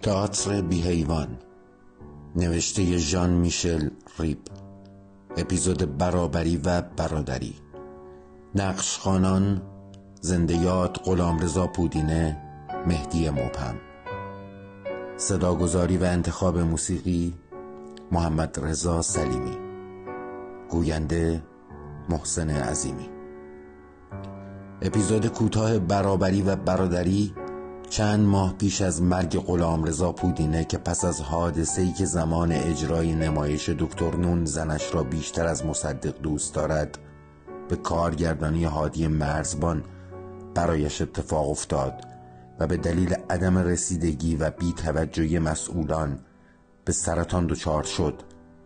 تئاتر بی‌حیوان، نوشته ژان میشل ریب، اپیزود برابری و برادری. نقش خوانان: زنده یاد غلامرضا پودینه، مهدی مبهم. صداگذاری و انتخاب موسیقی: محمد رضا سلیمی. گوینده: محسن عظیمی. اپیزود کوتاه برابری و برادری چند ماه پیش از مرگ غلامرضا پودینه که پس از حادثه‌ای که زمان اجرای نمایش دکتر نون زنش را بیشتر از مصدق دوست دارد به کارگردانی هادی مرزبان برایش اتفاق افتاد و به دلیل عدم رسیدگی و بی‌توجهی مسئولان به سرطان دچار شد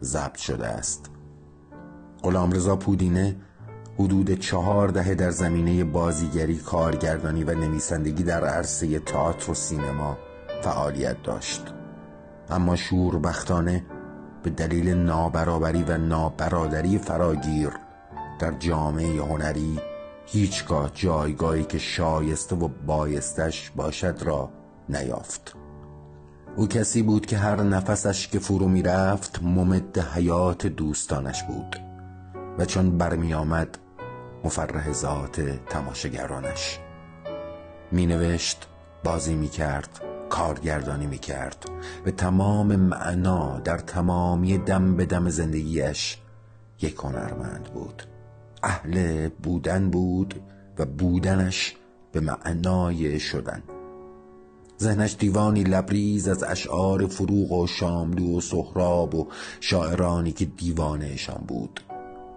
ضبط شده است. غلامرضا پودینه حدود 4 دهه در زمینه بازیگری، کارگردانی و نویسندگی در عرصه تئاتر و سینما فعالیت داشت، اما شوربختانه به دلیل نابرابری و نابرادری فراگیر در جامعه هنری هیچگاه جایگاهی که شایسته و بایستش باشد را نیافت. او کسی بود که هر نفسش که فرو می رفت ممد حیات دوستانش بود و چون برمی آمد مفرح ذات تماشاگرانش. می نوشت، بازی می کرد، کارگردانی می کرد. به تمام معنا در تمامی دم به دم زندگیش یک هنرمند بود. اهل بودن بود و بودنش به معنای شدن. ذهنش دیوانی لبریز از اشعار فروغ و شاملو و سهراب و شاعرانی که دیوانهشان بود.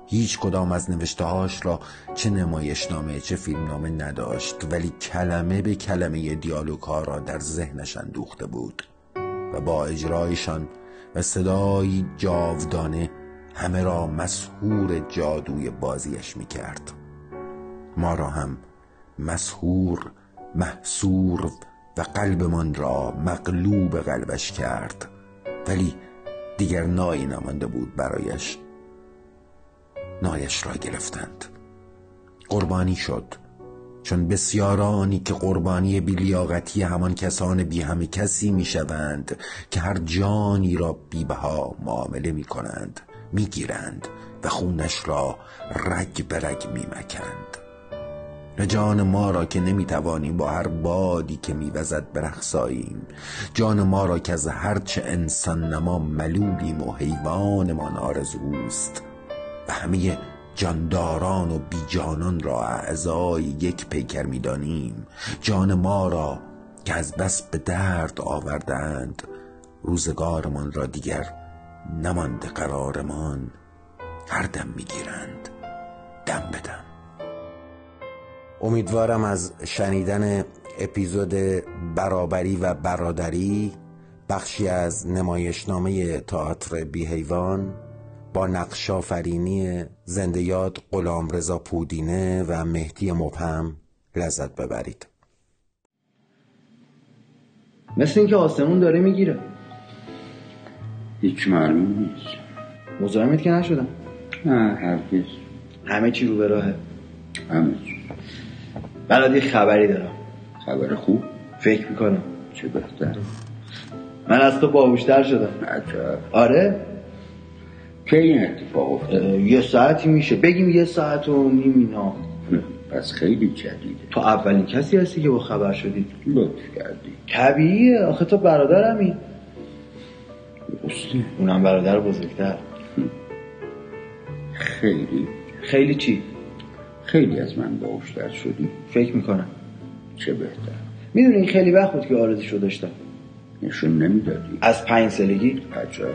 هیچ کدام از نوشته‌هاش را چه نمایشنامه چه فیلمنامه نداشت، ولی کلمه به کلمه دیالوگ‌ها را در ذهنش اندوخته بود و با اجرایشان و صدایی جاودانه همه را مسحور جادوی بازیش می‌کرد. ما را هم مسحور، محصور و قلبمان را مغلوب قلبش کرد، ولی دیگر نایی نمانده بود برایش. نایش را گرفتند. قربانی شد، چون بسیارانی که قربانی بی‌لیاقتی همان کسان بی همه کسی می شوند که هر جانی را بی‌بها معامله می کنند، می گیرند و خونش را رگ به رگ می مکند. و جان ما را که نمی توانیم با هر بادی که می وزد برقصاییم، جان ما را که از هرچه انسان نما ملولیم و حیوانمان آرزوست و همه جانداران و بیجانان را اعضای یک پیکر می دانیم، جان ما را که از بس به درد آوردند روزگارمان را دیگر نمانده قرارمان، هر دم می گیرند دم به دم. امیدوارم از شنیدن اپیزود برابری و برادری، بخشی از نمایشنامه تئاتر بی‌حیوان با نقش آفرینی زنده یاد غلامرضا پودینه و مهدی مبهم لذت ببرید. مثل اینکه آسمون داره میگیره. هیچ معلوم نیست. مزاحمت که نشدم. نه هرگز. همه چی رو به راهه. همه چی. من یه خبری دارم. خبر خوب؟ فکر میکنم. چه بهتر. من از تو باهوشتر شدم. عجب. آره؟ که این اتفاق افتاد؟ 1 ساعتی میشه، بگیم 1.5 ساعت اینا. پس خیلی جدیده. تو اولین کسی هستی که با خبر شدی. لطف کردی. طبیعیه، آخه تو برادرمی. درسته. اونم برادر بزرگتر. خیلی چی؟ خیلی از من باهوشتر شدی. فکر میکنم. چه بهتر. میدونی این خیلی وقت بود که آرزوشو داشتم. نشون نمیدادی. از 5 سالگی. عجب.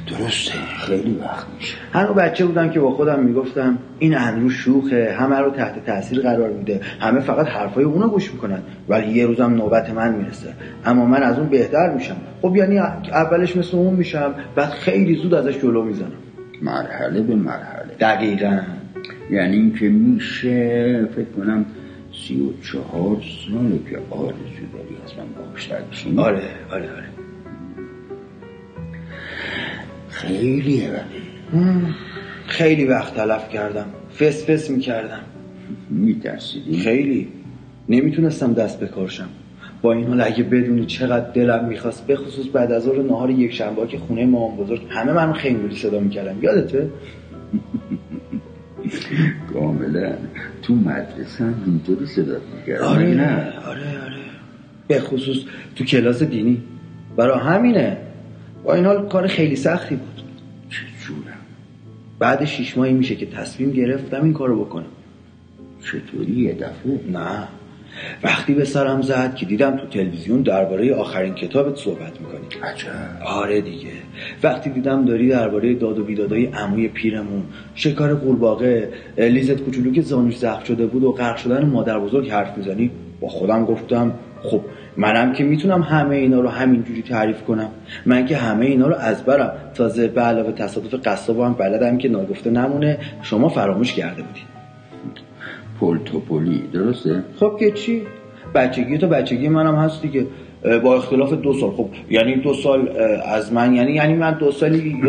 درسته، خیلی وقت میشه. هنوز بچه بودم که با خودم میگفتم این اندرو شوخه، همه رو تحت تاثیر قرار میده، همه فقط حرفای اونو گوش میکنن، ولی یه روزم نوبت من میرسه، اما من از اون بهتر میشم. خب یعنی اولش مثل اون میشم، بعد خیلی زود ازش جلو میزنم. مرحله به مرحله. دقیقاً. یعنی این که میشه فکر کنم 34 ساله که آرزو داری از من باهوشتر بشی. آره. خیلیه ولی خیلی وقت تلف کردم، فس میکردم. میترسیدی؟ خیلی. نمیتونستم دست به کارشم. با این حال اگه بدونی چقدر دلم میخواست، به خصوص بعد از ظهر نهار یک شنبه که خونه مامان بزرگ همه منو خنگولی صدا میکردن، یادته؟ کاملا. تو مدرسه هم اینطوری صدا میکردن. آره نه؟ آره به خصوص تو کلاس دینی. برای همینه. با این حال کار خیلی سختی بود. چجورم؟ بعد 6 ماهی میشه که تصمیم گرفتم این کارو بکنم. چطوری یه دفعه؟ نه، وقتی به سرم زد که دیدم تو تلویزیون درباره آخرین کتابت صحبت میکنی. عجب. آره دیگه. وقتی دیدم داری درباره داد و بیدادای عموی پیرمون، شکار قورباغه، لیزت کوچولو که زانوش زخم شده بود و غرق شدن مادر بزرگ حرف میزنی، با خودم گفتم خب منم که میتونم همه اینا رو همینجوری تعریف کنم. من که همه اینا رو از برم، تازه به علاوه تصادف قصاب هم بلدم که ناگفته نمونه شما فراموش کرده بودی. پولتوپولی، درسته؟ خب که چی؟ بچگی تو بچگی منم هست دیگه، با اختلاف 2 سال. خب یعنی 2 سال از من، یعنی من 2 سالی.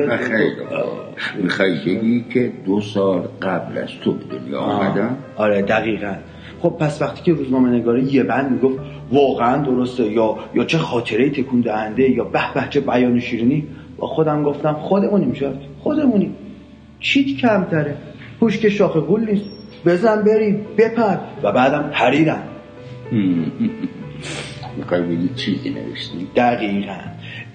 میخوای بگی که 2 سال قبل از تو به دنیا آمدم؟ آره دقیقاً. خب پس وقتی که روزنامه نگاره یه بند میگفت واقعا درسته یا چه خاطره تکون دهنده یا به چه بیان شیرینی، با خودم گفتم خودمونیم شاید، خودمونیم. چیت کمتره، هوش که شاخ گل نیست، بزن بریم بپر و بعدم پریدم. میخوای بگی چیزی نوشتی؟ دقیقاً.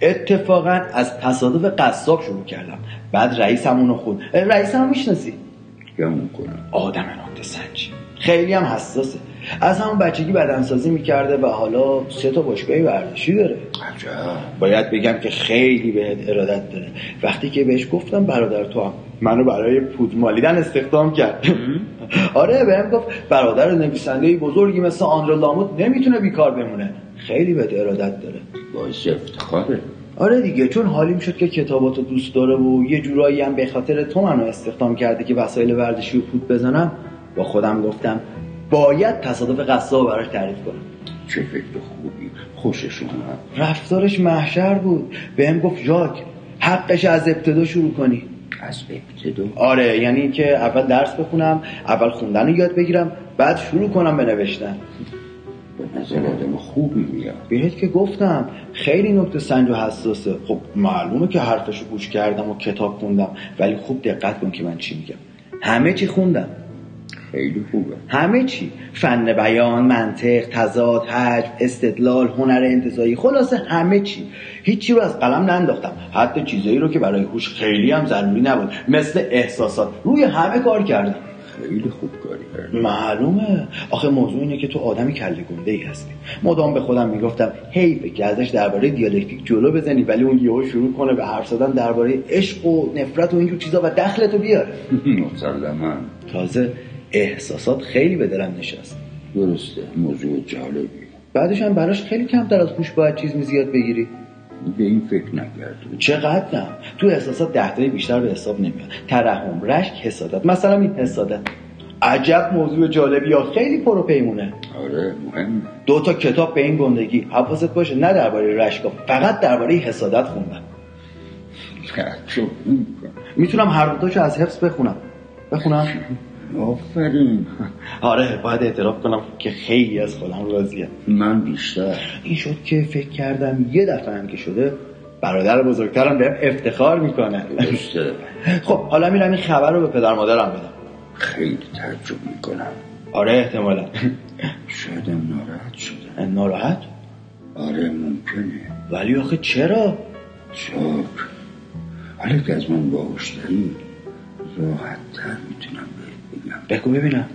اتفاقا از تصادف قصاب شروع کردم، بعد رئیسمونو خون. رئیسمو میشناسی؟ گمون کنم. آدم نکته سنجی، خیلی هم حساسه. از همون بچگی بدنسازی میکرده و حالا 3 تا باشگاه ورزشی داره. عجب. باید بگم که خیلی بهت ارادت داره. وقتی که بهش گفتم برادر تو هم منو برای پود مالیدن استخدام کرد. آره بهم گفت برادر نویسنده‌ای بزرگی مثل آندره لاموت نمیتونه بیکار بمونه. خیلی بهت ارادت داره. باعث افتخاره. آره دیگه، چون حالیم شد که کتاباتو دوست داره و یه جورایی هم به خاطر تو منو استخدام کرده که وسایل ورزشی رو پود بزنم، با خودم گفتم باید تصادف قصاب براش تعریف کنم. چه فکر خوبی، خوشش اومد. رفتارش محشر بود. بهم گفت ژاک حقش از ابتدا شروع کنی. از ابتدا؟ آره، یعنی که اول درس بخونم، اول خوندن رو یاد بگیرم، بعد شروع کنم به نوشتن. به نظر آدم خوبی میاد. بهت که گفتم خیلی نکته سنج و حساسه. خب معلومه که حرفشو گوش کردم و کتاب خوندم، ولی خوب دقت کن که من چی میگم. همه چی خوندم. خیلی خوبه. همه چی، فن بیان، منطق، تضاد، حجم، استدلال، هنر انتزاعی، خلاصه همه چی. هیچی رو از قلم ننداختم، حتی چیزایی رو که برای هوش خیلی هم ضروری نبود، مثل احساسات، روی همه کار کردم. خیلی خوب کاری کردی. معلومه. آخه موضوع اینه که تو آدمی کله گنده ای هستی. مدام به خودم میگفتم حیفه که ازش درباره دیالکتیک جلو بزنی، ولی اون یهو شروع کنه به حرف زدن درباره عشق و نفرت و اینجور چیزا و دخلتو بیاره. مسلماً. تازه احساسات خیلی به دلم نشست. درسته، موضوع جالبی. بعدش هم براش خیلی کمتر از هوش باید چیز زیاد بگیری. به این فکر نکردم. چقدرم تو احساسات 10 تایی بیشتر به حساب نمیاد. ترحم، رشک، حسادت. مثلا این حسادت عجب موضوع جالبی ها، خیلی پروپیمونه. آره مهم. 2 تا کتاب به این گندگی، حواست باشه نه درباره رشکا، فقط درباره حسادت خوندم. میتونم هر دوتاشو از حفظ بخونم. آفرین. آره باید اعتراف کنم که خیلی از خودم راضیم. من بیشتر. این شد که فکر کردم یه دفعه هم که شده برادر بزرگترم بهم افتخار میکنه. درسته. خب حالا میرم این خبر رو به پدر مادرم بدم. خیلی تعجب میکنم. آره احتمالا. شایدم ناراحت شده. ناراحت؟ آره ممکنه. ولی آخه چرا؟ شاک. حالا که از من باهوشتری راحت تر میتونم بهت بگم. بگو ببینم.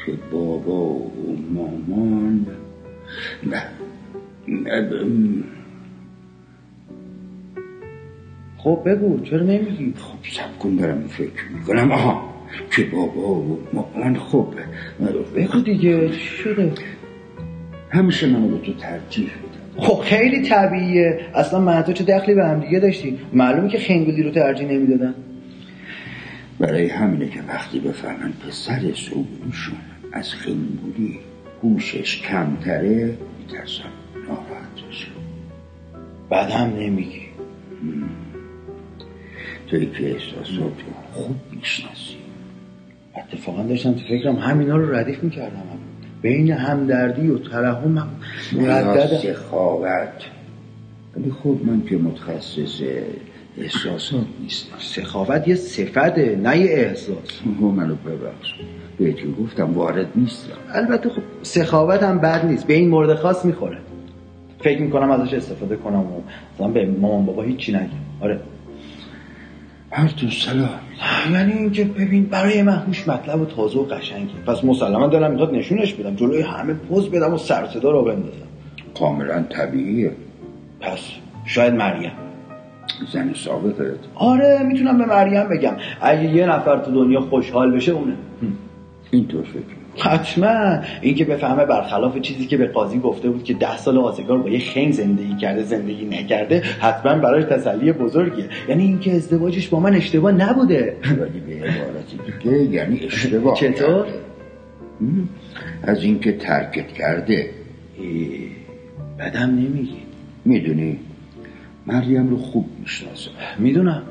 که بابا و مامان نه خب بگو چرا نمیگی؟ خب سب کن دارم فکر میکنم. که بابا و مامان. خب بگو دیگه چی شده؟ همیشه منو به تو ترجیح میدم. خب خیلی طبیعیه، اصلا من تو چه دخلی به هم دیگه داشتی؟ معلومه که خنگولی رو ترجیح نمیدادن. برای همینه که وقتی بفهمن پسر صوبونیشون از خنگولی هوشش کمتره میترسم ناراحت بشه. بعد هم نمیگی. توی که احساساتو خوب میشناسی. اتفاقا داشتم تو فکرم همینا رو ردیف میکردم، بین همدردی و ترحم مردد سخاوت. ولی خب من که متخصص احساسات نیستم. سخاوت یه صفته نه یه احساس. منو ببخش، بهت گفتم وارد نیستم. البته خب سخاوت هم بد نیست، به این مورد خاص میخوره. فکر میکنم ازش استفاده کنم و مثلا به مامان بابا هیچی نگم. آره هر تو سلام. یعنی اینکه ببین برای من هوش مطلب و تازه و قشنگه، پس مسلما دلم میخواد نشونش بدم، جلوی همه پوز بدم و سر و صدا رو بندازم. کاملا طبیعیه. پس شاید مریم زن سابقت. آره میتونم به مریم بگم اگه یه نفر تو دنیا خوشحال بشه اونه. اینطور فکر حتما اینکه بفهمه برخلاف چیزی که به قاضی گفته بود که 10 سال آزگار با یه خنگ زندگی کرده زندگی نکرده، حتما براش تسلی بزرگیه. یعنی اینکه ازدواجش با من اشتباه نبوده. ولی به عبارتی دیگه یعنی اشتباه. چطور؟ از اینکه ترکت کرده. بدم نمیگی. میدونی مریم رو خوب میشناسم. میدونم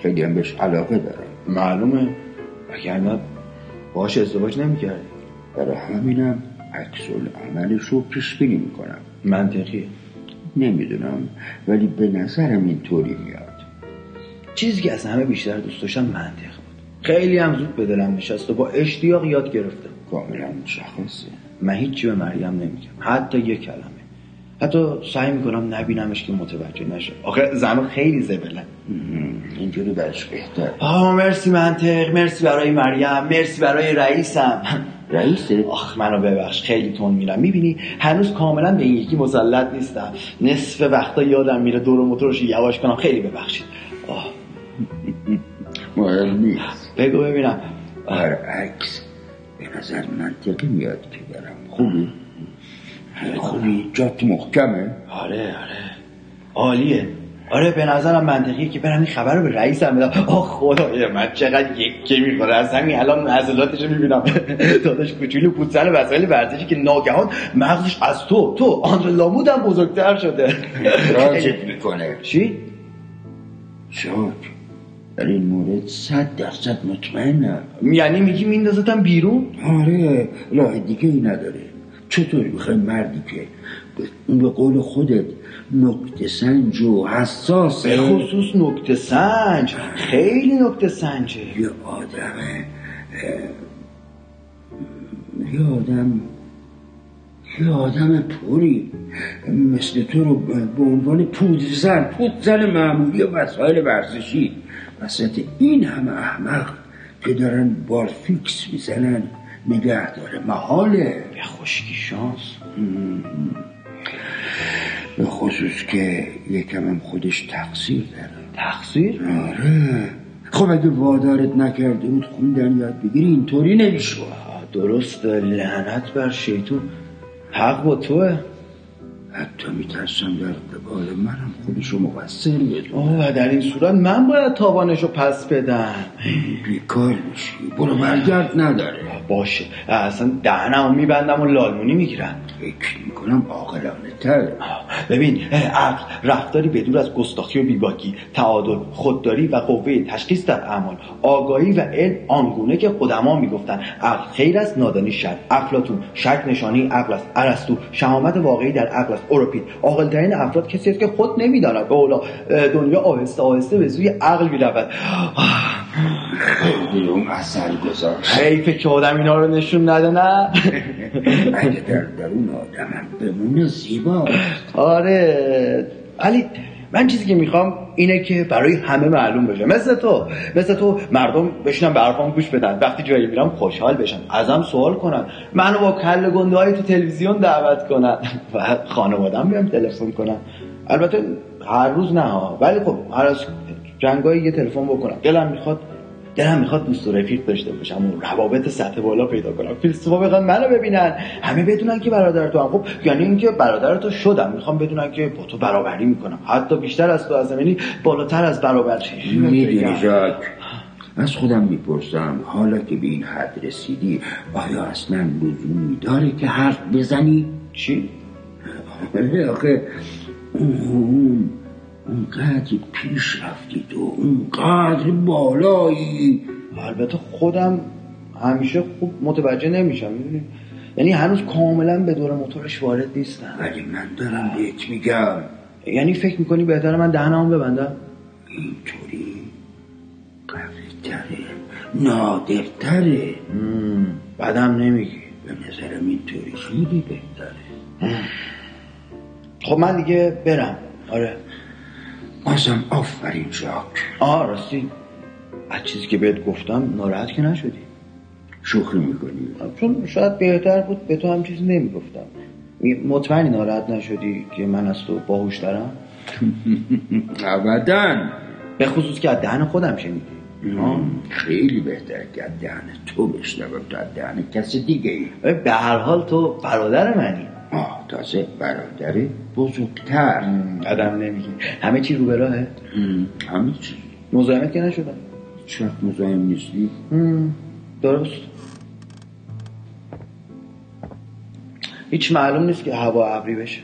خیلی هم بهش علاقه دارم. معلومه، وگرنه باهاش ازدواج نمیکردی. برای همینم عکس العملش رو پیش بینی میکنم. منطقیه. نمیدونم ولی به نظرم اینطوری میاد. چیزی که از همه بیشتر دوست داشتم منطق بود. خیلی هم زود به دلم نشست و با اشتیاق یاد گرفتم. کاملا مشخصه. من هیچی به مریم نمیگم، حتی یک کلمه. حتی سعی میکنم نبینمش که متوجه نشه. آخه زنو خیلی زبله. اینجوری برش بهتر. مرسی منطق، مرسی برای مریم، مرسی برای رئیسم. رئیسه؟ منو ببخش خیلی تون میرم. میبینی هنوز کاملا به این یکی مسلط نیستم. نصف وقتا یادم میره دور موتورش یواش کنم. خیلی ببخشید. مهم نیست. بگو ببینم. برعکس به نظر منطقی میاد که برم. خوبی جات محکمه. آره عالیه. آره به نظرم منطقیه که برم این خبر رو به رئیسم بدم. خدای من چقدر یکی میخوره. از همین الان عضلاتش رو میبینم. داداش کوچولو پوزن وسایل ورزشی که ناگهان مغزش از تو آندر لامود هم بزرگتر شده. راجت میکنه. چی؟ شاک در این مورد 100% مطمئنم. یعنی میگی میندازتم بیرون؟ آره راه دیگه ای نداره. چطور میخوای مردی که به قول خودت نکته سنج و حساسه، به خصوص نکته سنج، خیلی نکته سنجه، یه آدم پوری مثل تو رو به عنوان پودزن معمولی و وسایل ورزشی وسط این همه احمق که دارن بارفیکس میزنن نگه داره محاله. به خشکی شانس. به خصوص که یکم هم خودش تقصیر داره. تقصیر؟ آره. خب اگه وادارت نکرده بود خوندن یاد بگیری اینطوری نمیشود. درست، لعنت بر شیطون، حق با توه. حتی میترسم در قبال منم خودشو مقصر بدونم. و در این صورت من باید تاوانشو پس بدم. بیکار میشی، برو برگرد نداره. باشه اصلا دهنمو میبندم و لالمونی میگیرم. فکر میکنم عاقلانه تره. ببین عقل رفتاری بدور از گستاخی و بیباکی، تعادل، خودداری و قوه تشخیص در اعمال، آگاهی و علم آنگونه که قدما میگفتن عقل خیر است نادانی شر. افلاطون شک نشانی عقل است. ارسطو شهامت واقعی در عقل است. اوروپید عاقل‌ترین افراد کسی است که خود نمیداند. به اولا دنیا آهسته آهسته به سوی عقل میرود. خیلی اون اثر گذاشت. حیفه که آدم اینا رو نشون نده. نه اگه در اون آدمم بمونه زیبا. آره علی من چیزی که میخوام اینه که برای همه معلوم بشه، مثل تو مردم بشنن به حرفام گوش بدن، وقتی جایی میرم خوشحال بشن، ازم سوال کنن، منو با کله گنده های تو تلویزیون دعوت کنن و خانواده‌ام بیام تلفن کنن. البته هر روز نه ها، ولی خب هر از جنگایی یه تلفن بکنم. دلم میخواد دوست و رفیق داشته باشم و روابط سطح بالا پیدا کنم. فیلسوفا بخوان منو ببینن، همه بدونن که برادر تو هم. خب یعنی اینکه برادر تو شدم، میخوام بدونن که با تو برابری میکنم، حتی بیشتر از تو، از زمینی بالاتر از برابری. میدونی ژاک، از خودم میپرسم حالا که به این حد رسیدی آیا اصلا لزومی داره که حرف بزنی؟ چی؟ آخه اونقدر پیش رفتی تو، اونقدر بالایی. البته خودم همیشه خوب متوجه نمیشم میدونی، یعنی هنوز کاملا به دور موتورش وارد نیستم. ولی من دارم بهت میگم. یعنی فکر میکنی بهتره من دهنمو ببندم؟ اینطوری قوی تره، نادرتره. بعدم نمیگی؟ به نظرم اینطوری خیلی بهتره. خب من دیگه برم. آره بازم آفرین ژاک. راستی از چیزی که بهت گفتم ناراحت که نشدی؟ شوخی میکنی؟ چون شاید بهتر بود به تو هم چیزی نمیگفتم. مطمئنی ناراحت نشدی که من از تو باهوش‌ترم؟ ابداً، به خصوص که از دهن خودم شنیدی. خیلی بهتر که از دهن تو بشنوم تا از دهن کسی دیگه ای. به هر حال تو برادر منی. تازه برادر بزرگتر. آدم نمیگی همه چی رو به راهه؟ همه چی. مزاحمت که نشدم؟ چرا مزاحم نیستی؟ درست. هیچ معلوم نیست که هوا ابری بشه.